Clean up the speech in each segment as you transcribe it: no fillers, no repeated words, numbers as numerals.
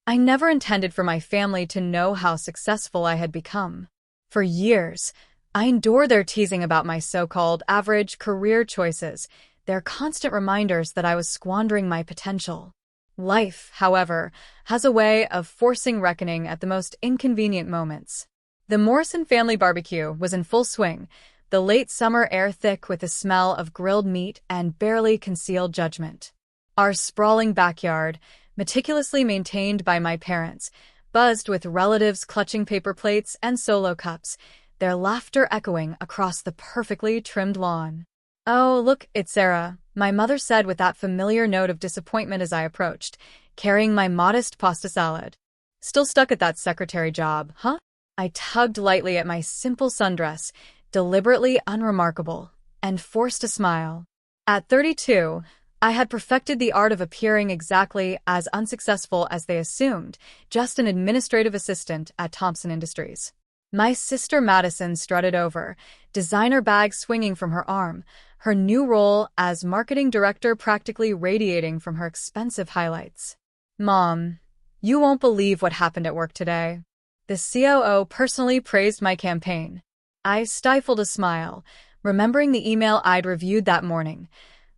I never intended for my family to know how successful I had become. For years, I endured their teasing about my so-called average career choices, their constant reminders that I was squandering my potential. Life, however, has a way of forcing reckoning at the most inconvenient moments. The Morrison family barbecue was in full swing, the late summer air thick with the smell of grilled meat and barely concealed judgment. Our sprawling backyard, meticulously maintained by my parents, buzzed with relatives clutching paper plates and solo cups, their laughter echoing across the perfectly trimmed lawn. "Oh, look, it's Sarah," my mother said with that familiar note of disappointment as I approached, carrying my modest pasta salad. "Still stuck at that secretary job, huh?" I tugged lightly at my simple sundress, deliberately unremarkable, and forced a smile. At 32, I had perfected the art of appearing exactly as unsuccessful as they assumed, just an administrative assistant at Thompson Industries. My sister Madison strutted over, designer bag swinging from her arm, her new role as marketing director practically radiating from her expensive highlights. "Mom, you won't believe what happened at work today." The COO personally praised my campaign. I stifled a smile, remembering the email I'd reviewed that morning.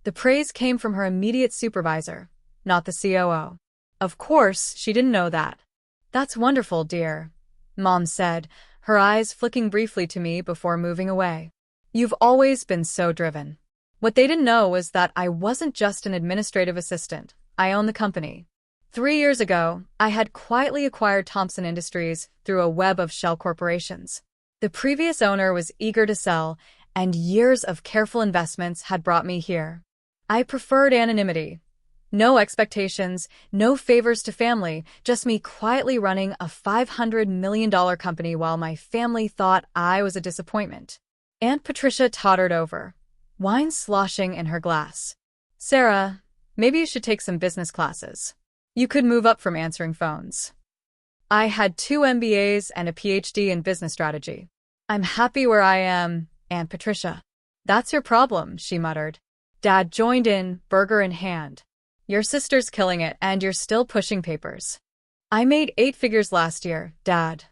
The praise came from her immediate supervisor, not the COO. Of course, she didn't know that. "That's wonderful, dear," Mom said, her eyes flicking briefly to me before moving away. "You've always been so driven." What they didn't know was that I wasn't just an administrative assistant. I owned the company. 3 years ago, I had quietly acquired Thompson Industries through a web of shell corporations. The previous owner was eager to sell, and years of careful investments had brought me here. I preferred anonymity. No expectations, no favors to family, just me quietly running a $500 million company while my family thought I was a disappointment. Aunt Patricia tottered over, wine sloshing in her glass. "Sarah, maybe you should take some business classes. You could move up from answering phones." I had 2 MBAs and a PhD in business strategy. "I'm happy where I am, Aunt Patricia." "That's your problem," she muttered. Dad joined in, burger in hand. "Your sister's killing it, and you're still pushing papers." "I made 8 figures last year, Dad,"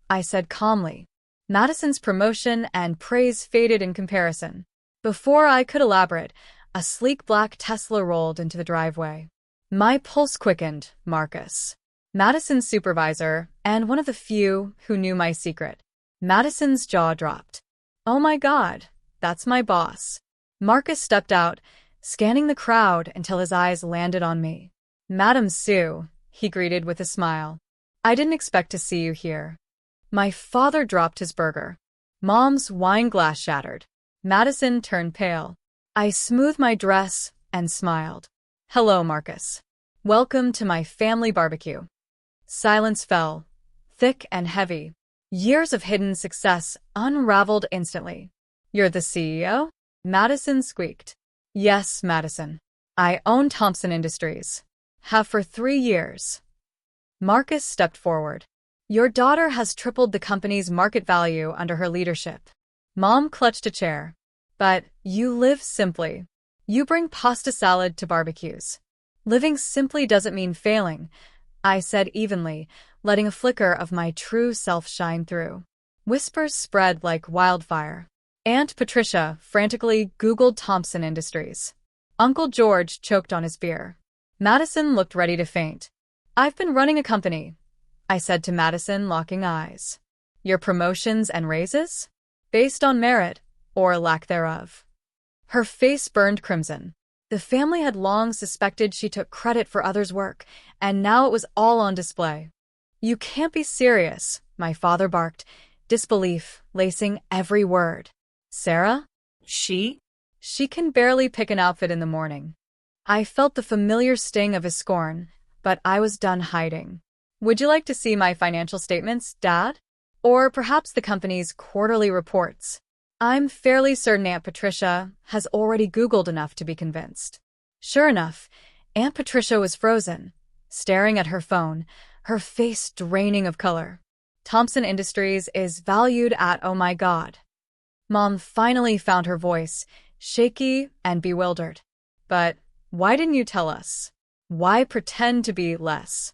I said calmly. Madison's promotion and praise faded in comparison. Before I could elaborate, a sleek black Tesla rolled into the driveway. My pulse quickened, Marcus. Madison's supervisor, and one of the few who knew my secret. Madison's jaw dropped. "Oh my God, that's my boss." Marcus stepped out, scanning the crowd until his eyes landed on me. "Madam Sue," he greeted with a smile. "I didn't expect to see you here." My father dropped his burger. Mom's wine glass shattered. Madison turned pale. I smoothed my dress and smiled. "Hello, Marcus. Welcome to my family barbecue." Silence fell, thick and heavy. Years of hidden success unraveled instantly. "You're the CEO?" Madison squeaked. "Yes, Madison. I own Thompson Industries. Have for 3 years." Marcus stepped forward. "Your daughter has tripled the company's market value under her leadership." Mom clutched a chair. "But you live simply. You bring pasta salad to barbecues." "Living simply doesn't mean failing," I said evenly, letting a flicker of my true self shine through. Whispers spread like wildfire. Aunt Patricia frantically Googled Thompson Industries. Uncle George choked on his beer. Madison looked ready to faint. "I've been running a company," I said to Madison, locking eyes. "Your promotions and raises? Based on merit, or lack thereof." Her face burned crimson. The family had long suspected she took credit for others' work, and now it was all on display. "You can't be serious," my father barked, disbelief lacing every word. "Sarah? She can barely pick an outfit in the morning." I felt the familiar sting of his scorn, but I was done hiding. "Would you like to see my financial statements, Dad? Or perhaps the company's quarterly reports?" I'm fairly certain Aunt Patricia has already Googled enough to be convinced. Sure enough, Aunt Patricia was frozen, staring at her phone, her face draining of color. "Thompson Industries is valued at oh my God." Mom finally found her voice, shaky and bewildered. "But why didn't you tell us? Why pretend to be less?"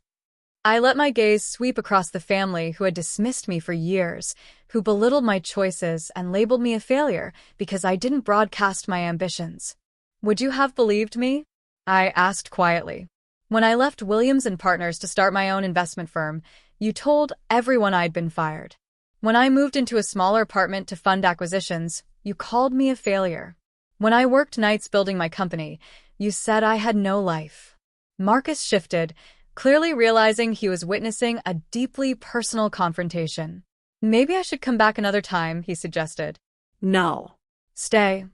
I let my gaze sweep across the family who had dismissed me for years, who belittled my choices and labeled me a failure because I didn't broadcast my ambitions. Would you have believed me? I asked quietly. When I left Williams and Partners to start my own investment firm, you told everyone I'd been fired. When I moved into a smaller apartment to fund acquisitions, you called me a failure. When I worked nights building my company, you said I had no life. Marcus shifted, clearly realizing he was witnessing a deeply personal confrontation. Maybe I should come back another time, he suggested. No. Stay,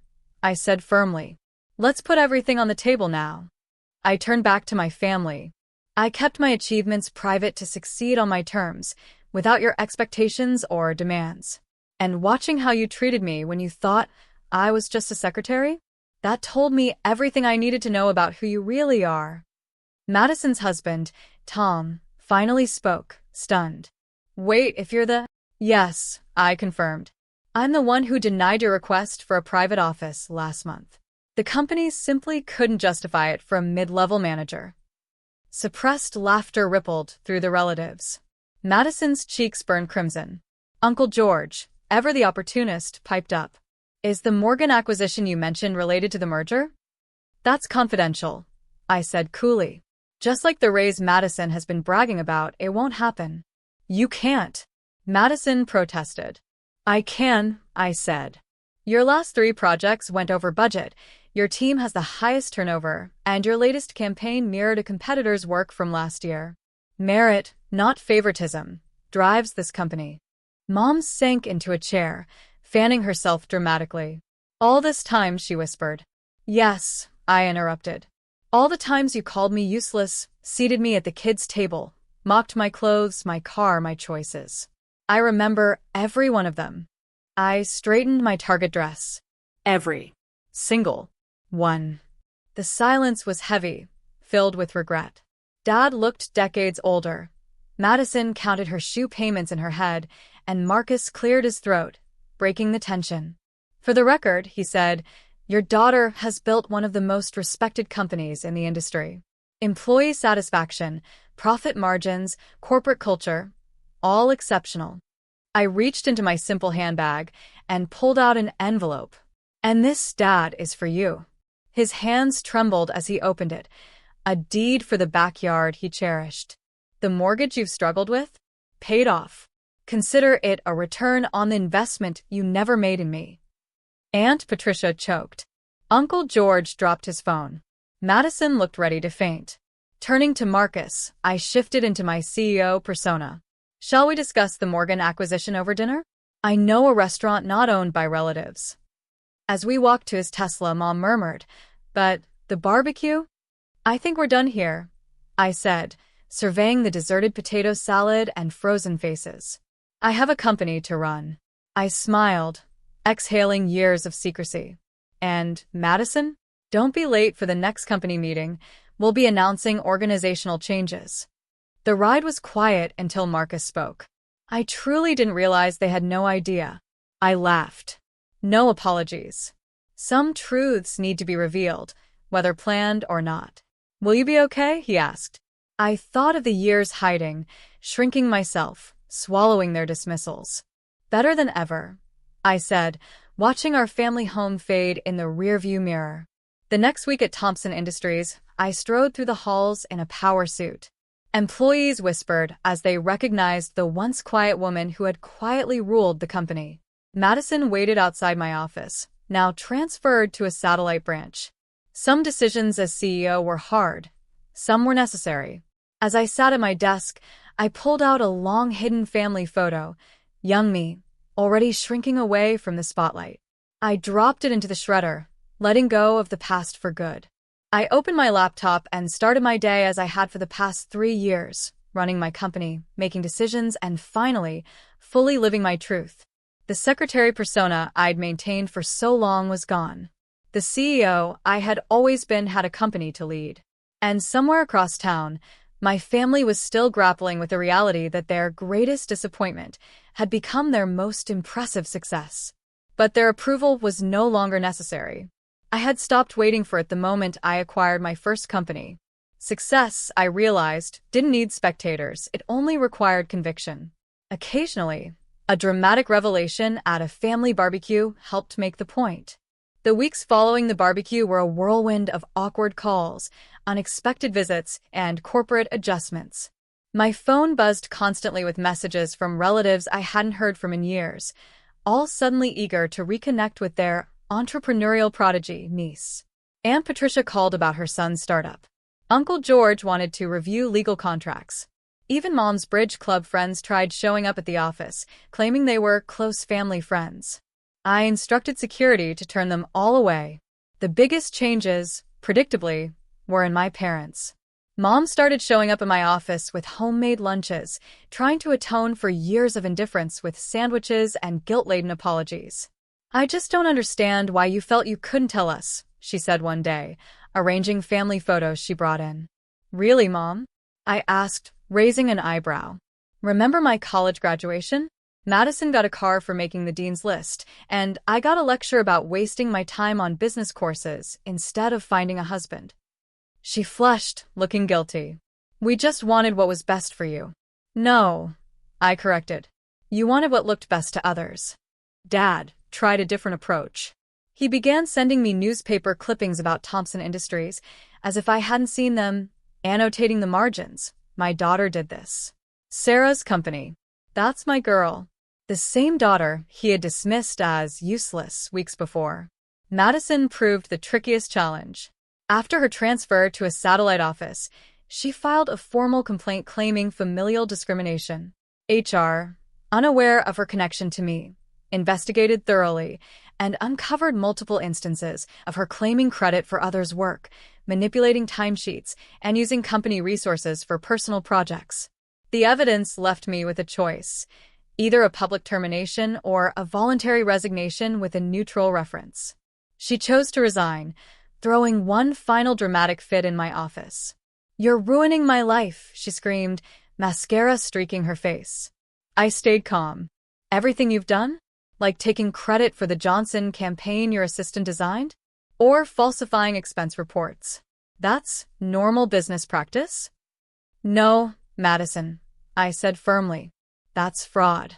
I said firmly. Let's put everything on the table now. I turned back to my family. I kept my achievements private to succeed on my terms, without your expectations or demands. And watching how you treated me when you thought I was just a secretary? That told me everything I needed to know about who you really are. Madison's husband, Tom, finally spoke, stunned. Wait, if you're the… Yes, I confirmed. I'm the one who denied your request for a private office last month. The company simply couldn't justify it for a mid-level manager. Suppressed laughter rippled through the relatives. Madison's cheeks burned crimson. Uncle George, ever the opportunist, piped up. Is the Morgan acquisition you mentioned related to the merger? That's confidential, I said coolly. Just like the raise Madison has been bragging about, it won't happen. You can't, Madison protested. I can, I said. Your last 3 projects went over budget, your team has the highest turnover, and your latest campaign mirrored a competitor's work from last year. Merit, not favoritism, drives this company. Mom sank into a chair, fanning herself dramatically. All this time, she whispered. Yes, I interrupted. All the times you called me useless, seated me at the kids' table, mocked my clothes, my car, my choices. I remember every one of them. I straightened my target dress. Every single one. The silence was heavy, filled with regret. Dad looked decades older. Madison counted her shoe payments in her head, and Marcus cleared his throat, breaking the tension. For the record, he said, your daughter has built one of the most respected companies in the industry. Employee satisfaction, profit margins, corporate culture, all exceptional. I reached into my simple handbag and pulled out an envelope. And this, Dad, is for you. His hands trembled as he opened it. A deed for the backyard he cherished. The mortgage you've struggled with? Paid off. Consider it a return on the investment you never made in me. Aunt Patricia choked. Uncle George dropped his phone. Madison looked ready to faint. Turning to Marcus, I shifted into my CEO persona. Shall we discuss the Morgan acquisition over dinner? I know a restaurant not owned by relatives. As we walked to his Tesla, Mom murmured, but the barbecue? I think we're done here, I said, surveying the deserted potato salad and frozen faces. I have a company to run. I smiled, exhaling years of secrecy. And, Madison? Don't be late for the next company meeting. We'll be announcing organizational changes. The ride was quiet until Marcus spoke. I truly didn't realize they had no idea. I laughed. No apologies. Some truths need to be revealed, whether planned or not. Will you be okay? He asked. I thought of the years hiding, shrinking myself, swallowing their dismissals. Better than ever, I said, watching our family home fade in the rearview mirror. The next week at Thompson Industries, I strode through the halls in a power suit. Employees whispered as they recognized the once quiet woman who had quietly ruled the company. Madison waited outside my office, now transferred to a satellite branch. Some decisions as CEO were hard. Some were necessary. As I sat at my desk, I pulled out a long-hidden family photo, young me, already shrinking away from the spotlight. I dropped it into the shredder, letting go of the past for good. I opened my laptop and started my day as I had for the past 3 years, running my company, making decisions, and finally, fully living my truth. The secretary persona I'd maintained for so long was gone. The CEO I had always been had a company to lead. And somewhere across town, my family was still grappling with the reality that their greatest disappointment had become their most impressive success. But their approval was no longer necessary. I had stopped waiting for it the moment I acquired my first company. Success, I realized, didn't need spectators. It only required conviction. Occasionally, a dramatic revelation at a family barbecue helped make the point. The weeks following the barbecue were a whirlwind of awkward calls, unexpected visits, and corporate adjustments. My phone buzzed constantly with messages from relatives I hadn't heard from in years, all suddenly eager to reconnect with their entrepreneurial prodigy niece. Aunt Patricia called about her son's startup. Uncle George wanted to review legal contracts. Even Mom's bridge club friends tried showing up at the office, claiming they were close family friends. I instructed security to turn them all away. The biggest changes, predictably, were in my parents. Mom started showing up in my office with homemade lunches, trying to atone for years of indifference with sandwiches and guilt-laden apologies. "I just don't understand why you felt you couldn't tell us," she said one day, arranging family photos she brought in. "Really, Mom?" I asked, raising an eyebrow. "Remember my college graduation? Madison got a car for making the dean's list, and I got a lecture about wasting my time on business courses instead of finding a husband." She flushed, looking guilty. "We just wanted what was best for you." "No," I corrected. "You wanted what looked best to others." Dad tried a different approach. He began sending me newspaper clippings about Thompson Industries, as if I hadn't seen them, annotating the margins. "My daughter did this. Sarah's company. That's my girl." The same daughter he had dismissed as useless weeks before. Madison proved the trickiest challenge. After her transfer to a satellite office, she filed a formal complaint claiming familial discrimination. HR, unaware of her connection to me, investigated thoroughly and uncovered multiple instances of her claiming credit for others' work, manipulating timesheets, and using company resources for personal projects. The evidence left me with a choice: either a public termination or a voluntary resignation with a neutral reference. She chose to resign, throwing one final dramatic fit in my office. "You're ruining my life," she screamed, mascara streaking her face. I stayed calm. "Everything you've done? Like taking credit for the Johnson campaign your assistant designed? Or falsifying expense reports? That's normal business practice?" "No, Madison," I said firmly. "That's fraud."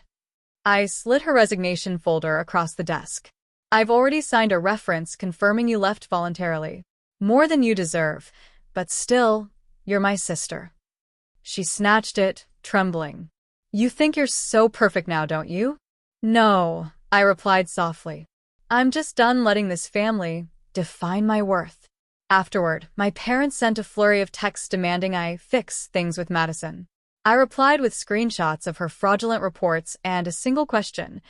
I slid her resignation folder across the desk. "I've already signed a reference confirming you left voluntarily. More than you deserve, but still, you're my sister." She snatched it, trembling. "You think you're so perfect now, don't you?" "No," I replied softly. "I'm just done letting this family define my worth." Afterward, my parents sent a flurry of texts demanding I fix things with Madison. I replied with screenshots of her fraudulent reports and a single question: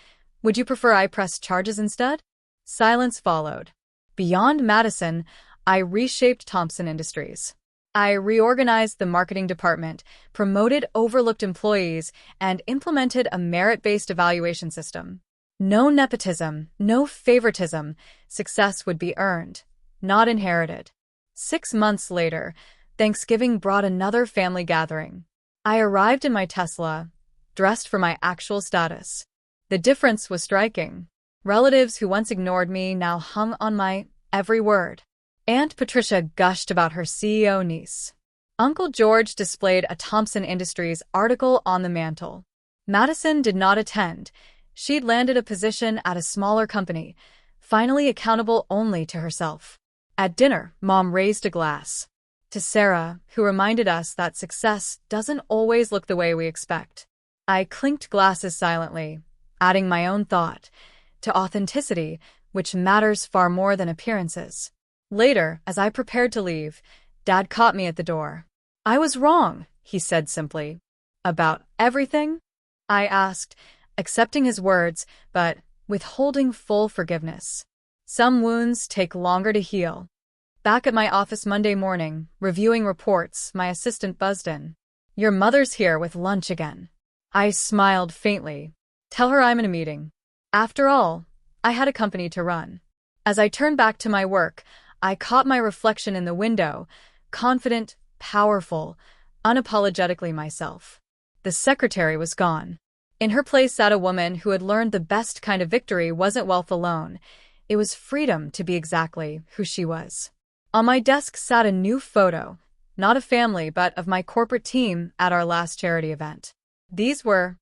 "Would you prefer I press charges instead?" Silence followed. Beyond Madison, I reshaped Thompson Industries. I reorganized the marketing department, promoted overlooked employees, and implemented a merit-based evaluation system. No nepotism, no favoritism. Success would be earned, not inherited. 6 months later, Thanksgiving brought another family gathering. I arrived in my Tesla, dressed for my actual status. The difference was striking. Relatives who once ignored me now hung on my every word. Aunt Patricia gushed about her CEO niece. Uncle George displayed a Thompson Industries article on the mantle. Madison did not attend. She'd landed a position at a smaller company, finally accountable only to herself. At dinner, Mom raised a glass to Sarah, who reminded us that success doesn't always look the way we expect. I clinked glasses silently, adding my own thought to authenticity, which matters far more than appearances. Later, as I prepared to leave, Dad caught me at the door. "I was wrong," he said simply. "About everything?" I asked, accepting his words, but withholding full forgiveness. Some wounds take longer to heal. Back at my office Monday morning, reviewing reports, my assistant buzzed in. "Your mother's here with lunch again." I smiled faintly. "Tell her I'm in a meeting." After all, I had a company to run. As I turned back to my work, I caught my reflection in the window, confident, powerful, unapologetically myself. The secretary was gone. In her place sat a woman who had learned the best kind of victory wasn't wealth alone. It was freedom to be exactly who she was. On my desk sat a new photo, not of family, but of my corporate team at our last charity event. These were